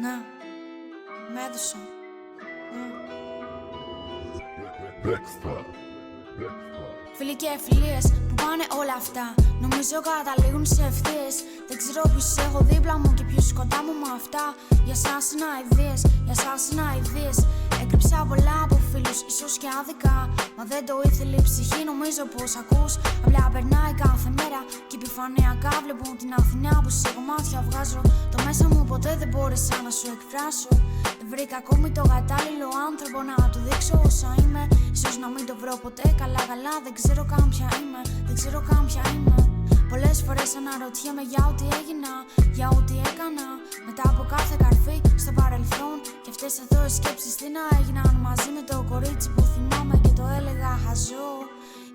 Ναι, με έδωσα. Φίλοι και φιλίες που πάνε όλα αυτά, νομίζω καταλήγουν σε ευθείες. Δεν ξέρω ποιους έχω δίπλα μου και ποιους κοντά μου με αυτά. Για σας είναι αηδίες, για σας είναι αηδίες. Έκρυψα πολλά από φίλους, ίσως και άδικα. Μα δεν το ήθελε η ψυχή, νομίζω πως ακούς. Απλά περνάει κάθε μέρα και επιφανειακά βλέπουν την Αθηνά που σε κομμάτια βγάζω. Το μέσα μου ποτέ δεν μπόρεσα να σου εκφράσω. Δεν βρήκα ακόμη το κατάλληλο άνθρωπο να του δείξω όσα είμαι. Ίσως να μην το βρω ποτέ καλά, δεν ξέρω καν ποια είμαι, δεν ξέρω καν ποια είμαι. Πολλές φορές αναρωτιέμαι για ό,τι έγινα, για ό,τι έκανα. Μετά από κάθε καρφί στο παρελθόν. Και αυτές εδώ οι σκέψεις τι να έγιναν μαζί με το κορίτσι που θυμάμαι και το έλεγα χαζό.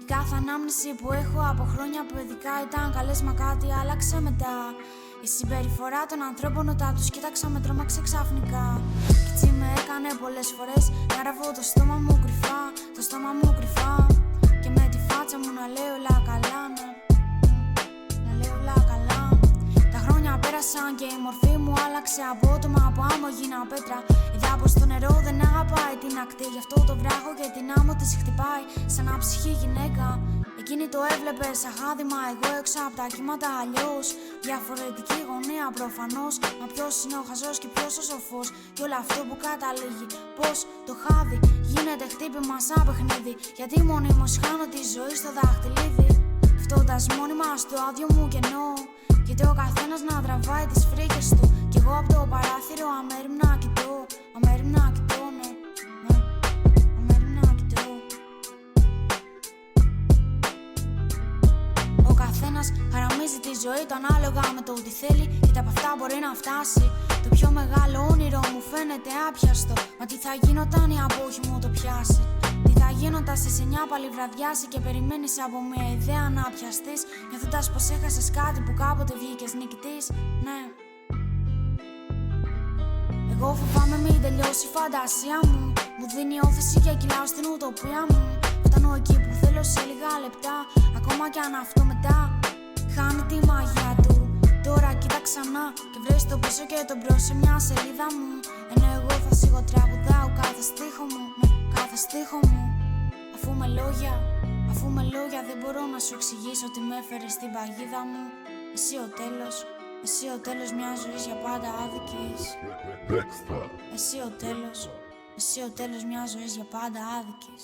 Η κάθε ανάμνηση που έχω από χρόνια παιδικά ήταν καλές, μα κάτι άλλαξε μετά. Η συμπεριφορά των ανθρώπων όταν τους κοίταξα με τρόμαξε ξαφνικά. Κι έτσι με έκανε πολλές φορές να ραβώ το στόμα μου κρυφά, το στόμα μου κρυφά. Και με τη φάτσα μου να λέω όλα καλά, να λέω όλα καλά. Τα χρόνια πέρασαν και η μορφή μου άλλαξε απότομα, από άμμο γίνα πέτρα. Είδα πως το νερό δεν αγαπάει την ακτή, γι' αυτό το βράχο και την άμμο της χτυπάει σαν αψυχή γυναίκα. Εκείνη το έβλεπε σαν χάδημα, εγώ έξω από τα κύματα αλλιώς. Διαφορετική γωνία προφανώς, μα ποιος είναι ο χαζός και ποιος ο σοφός. Κι όλο αυτό που καταλήγει, πως το χάδι γίνεται χτύπημα σαν παιχνίδι. Γιατί μονίμως χάνω τη ζωή στο δάχτυλίδι. Φτώντας μόνιμα στο άδειο μου κενό. Γιατί ο καθένας να τραβάει τις φρίκες του. Κι εγώ από το παράθυρο αμέριμνα κοιτώ, αμέριμνα κοιτώ, ναι. Χαραμίζει τη ζωή του ανάλογα με το τι θέλει, και από αυτά μπορεί να φτάσει. Το πιο μεγάλο όνειρο μου φαίνεται άπιαστο. Μα τι θα γίνονταν η απόχη μου το πιάσει. Τι θα γίνονταν στις 9 πάλι βραδιάσει και περιμένεις από μια ιδέα να πιαστείς, νιώθοντας πως έχασες κάτι που κάποτε βγήκες νικητής. Ναι. Εγώ φοβάμαι μην τελειώσει η φαντασία μου. Μου δίνει όθηση και κυλάω στην ουτοπία μου. Φτάνω εκεί που θέλω σε λίγα λεπτά, ακόμα κι αν αυτό μετά χάνει τη μαγιά του. Τώρα κοίτα ξανά και βρες το πίσω και το μπρος σε μια σελίδα μου. Ενώ εγώ θα σιγοτραγουδάω κάθε στίχο μου, με κάθε στίχο μου. Αφού με λόγια δεν μπορώ να σου εξηγήσω τι με έφερε στην παγίδα μου. Εσύ ο τέλος, εσύ ο τέλος μιας ζωής για πάντα άδικης. Εσύ ο τέλος, εσύ ο τέλος μιας ζωής για πάντα άδικης.